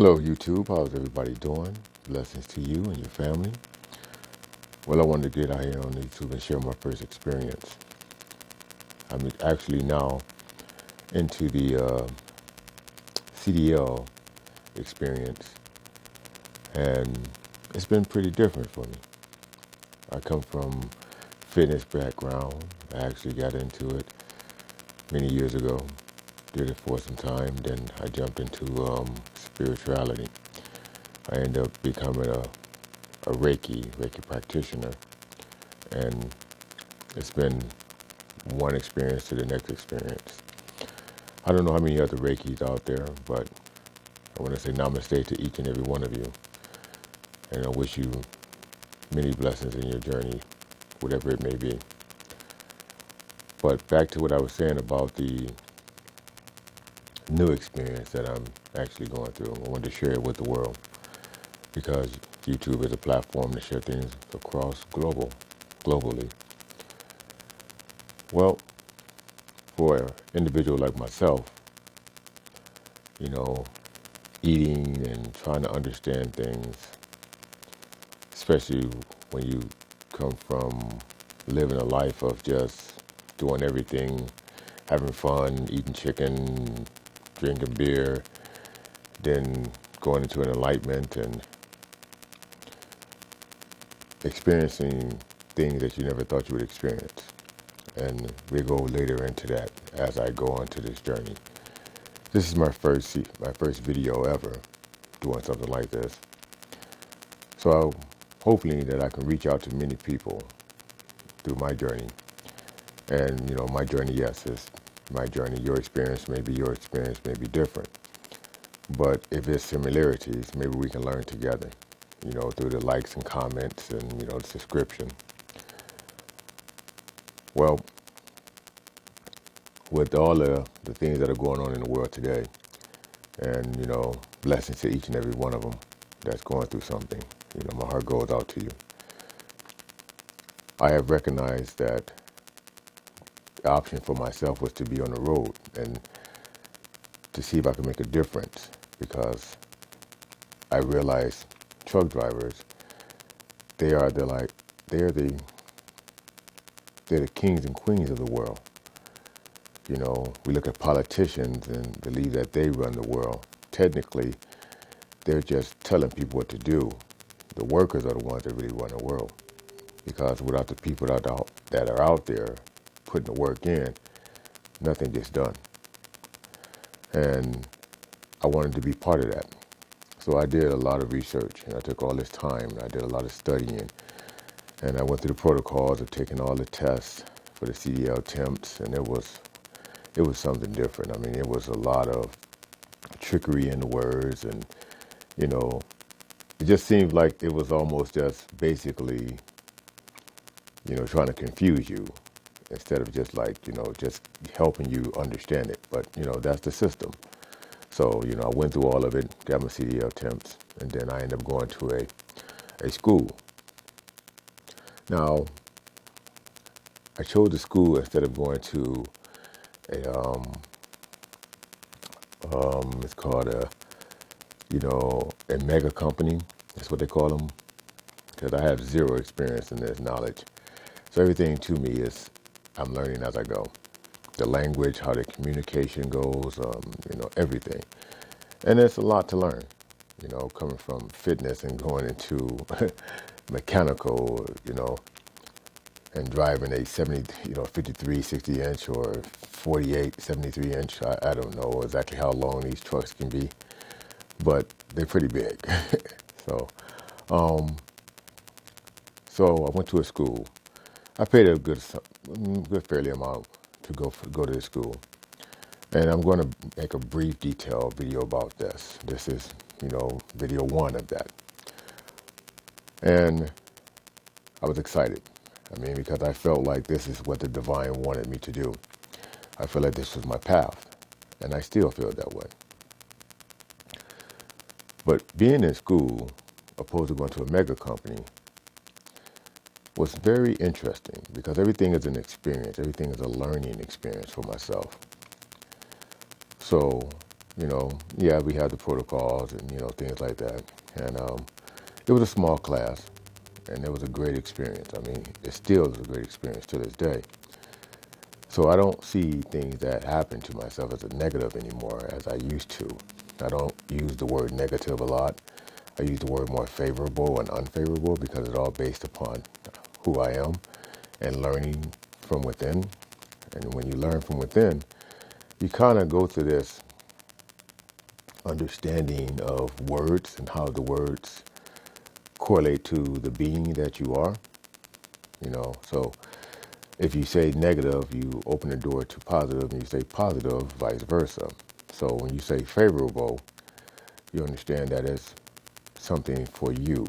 Hello YouTube, how's everybody doing? Blessings to you and your family. Well, I wanted to get out here on YouTube and share my first experience. I'm actually now into the CDL experience, and it's been pretty different for me. I come from fitness background. I actually got into it many years ago, did it for some time, then I jumped into spirituality. I ended up becoming a Reiki practitioner, and it's been one experience to the next experience. I don't know how many other Reikis out there, but I want to say namaste to each and every one of you, and I wish you many blessings in your journey, whatever it may be. But back to what I was saying about the new experience that I'm actually going through. I wanted to share it with the world because YouTube is a platform to share things across globally. Well, for an individual like myself, eating and trying to understand things, especially when you come from living a life of just doing everything, having fun, eating chicken, drinking beer, then going into an enlightenment and experiencing things that you never thought you would experience. And we go later into that as I go on to this journey. This is my first video ever doing something like this. So hopefully that I can reach out to many people through my journey. And my journey, yes, is my journey. Your experience may be different. But if there's similarities, maybe we can learn together, through the likes and comments and, the subscription. Well, with all the things that are going on in the world today, and, blessings to each and every one of them that's going through something, my heart goes out to you. I have recognized that the option for myself was to be on the road and to see if I could make a difference, because I realize truck drivers, they're the kings and queens of the world. We look at politicians and believe that they run the world. Technically, they're just telling people what to do. The workers are the ones that really run the world, because without the people that are out there putting the work in, nothing gets done. And I wanted to be part of that. So I did a lot of research, and I took all this time, and I did a lot of studying, and I went through the protocols of taking all the tests for the CDL attempts, and it was something different. I mean, it was a lot of trickery in the words, and, it just seemed like it was almost just basically, trying to confuse you instead of just just helping you understand it. But, that's the system. So, I went through all of it, got my CDL attempts, and then I ended up going to a school. Now, I chose the school instead of going to it's called a mega company. That's what they call them, because I have zero experience in this knowledge. So everything to me is I'm learning as I go. The language, how the communication goes, everything. And there's a lot to learn, coming from fitness and going into mechanical, and driving a 53, 60 inch or 48, 73 inch. I don't know exactly how long these trucks can be, but they're pretty big. So I went to a school. I paid a good fairly amount to go to this school. And I'm going to make a brief detailed video about this. This is, video one of that. And I was excited. I mean, because I felt like this is what the divine wanted me to do. I felt like this was my path. And I still feel that way. But being in school, opposed to going to a mega company, was very interesting, because everything is an experience. Everything is a learning experience for myself. So Yeah, we had the protocols and, things like that. And it was a small class, and it was a great experience. I mean, it still is a great experience to this day. So I don't see things that happen to myself as a negative anymore as I used to. I don't use the word negative a lot. I use the word more favorable and unfavorable because it's all based upon who I am and learning from within. And when you learn from within, you kind of go through this understanding of words and how the words correlate to the being that you are. So if you say negative, you open the door to positive, and you say positive, vice versa. So when you say favorable, you understand that it's something for you.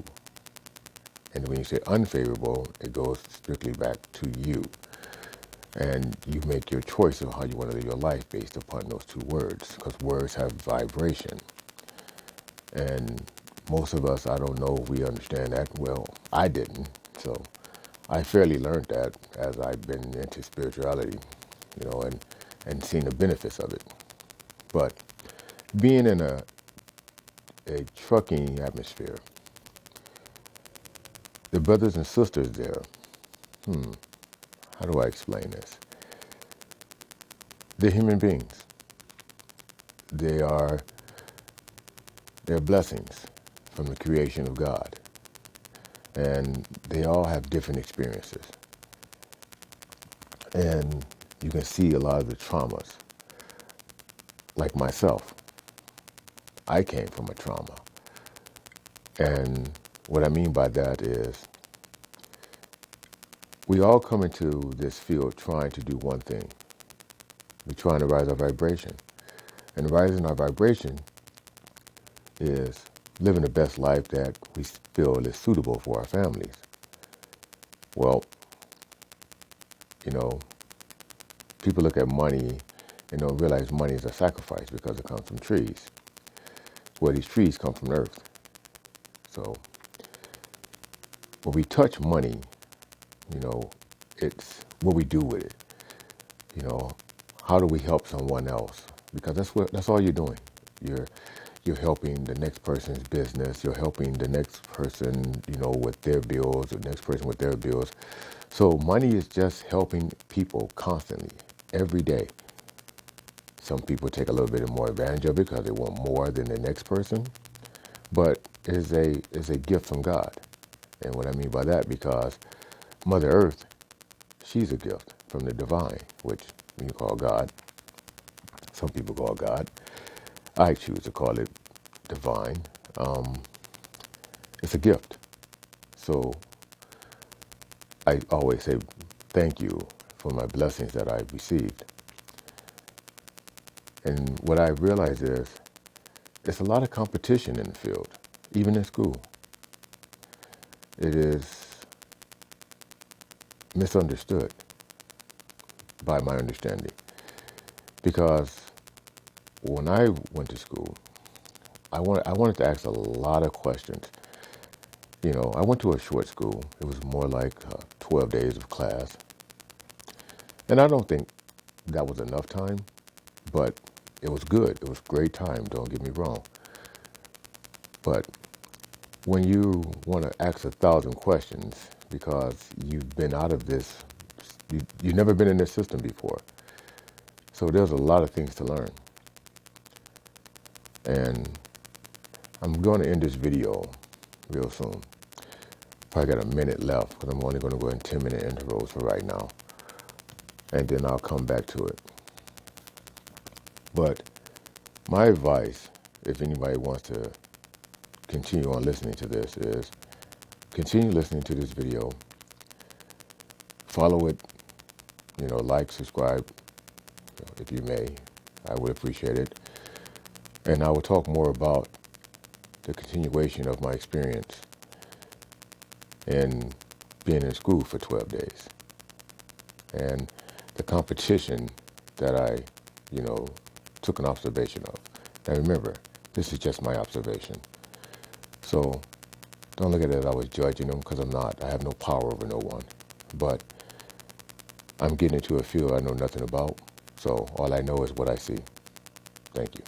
And when you say unfavorable, it goes strictly back to you. And you make your choice of how you want to live your life based upon those two words, because words have vibration. And most of us, I don't know if we understand that. Well, I didn't. So I fairly learned that as I've been into spirituality, and seen the benefits of it. But being in a trucking atmosphere, the brothers and sisters there, how do I explain this? They're human beings. They're blessings from the creation of God. And they all have different experiences. And you can see a lot of the traumas. Like myself, I came from a trauma. And what I mean by that is we all come into this field trying to do one thing. We're trying to rise our vibration. And rising our vibration is living the best life that we feel is suitable for our families. Well, people look at money and don't realize money is a sacrifice because it comes from trees. Well, these trees come from earth. So when we touch money, it's what we do with it. How do we help someone else? Because that's all you're doing. You're helping the next person's business. You're helping the next person, with their bills, the next person with their bills. So money is just helping people constantly, every day. Some people take a little bit more advantage of it because they want more than the next person. But it's a gift from God. And what I mean by that, because Mother Earth, she's a gift from the divine, which you call God. Some people call God. I choose to call it divine. It's a gift. So I always say thank you for my blessings that I've received. And what I realize is there's a lot of competition in the field, even in school. It is misunderstood by my understanding. Because when I went to school, I wanted to ask a lot of questions. I went to a short school. It was more like 12 days of class. And I don't think that was enough time, but it was good. It was great time, don't get me wrong. But when you want to ask 1,000 questions because you've been out of this, you've never been in this system before. So there's a lot of things to learn. And I'm going to end this video real soon. Probably got a minute left because I'm only going to go in 10-minute intervals for right now. And then I'll come back to it. But my advice, if anybody wants to continue on listening to this, is continue listening to this video. Follow it, like, subscribe, if you may. I would appreciate it. And I will talk more about the continuation of my experience in being in school for 12 days. And the competition that I, took an observation of. Now remember, this is just my observation. So don't look at it as I was judging them, because I'm not. I have no power over no one. But I'm getting into a field I know nothing about. So all I know is what I see. Thank you.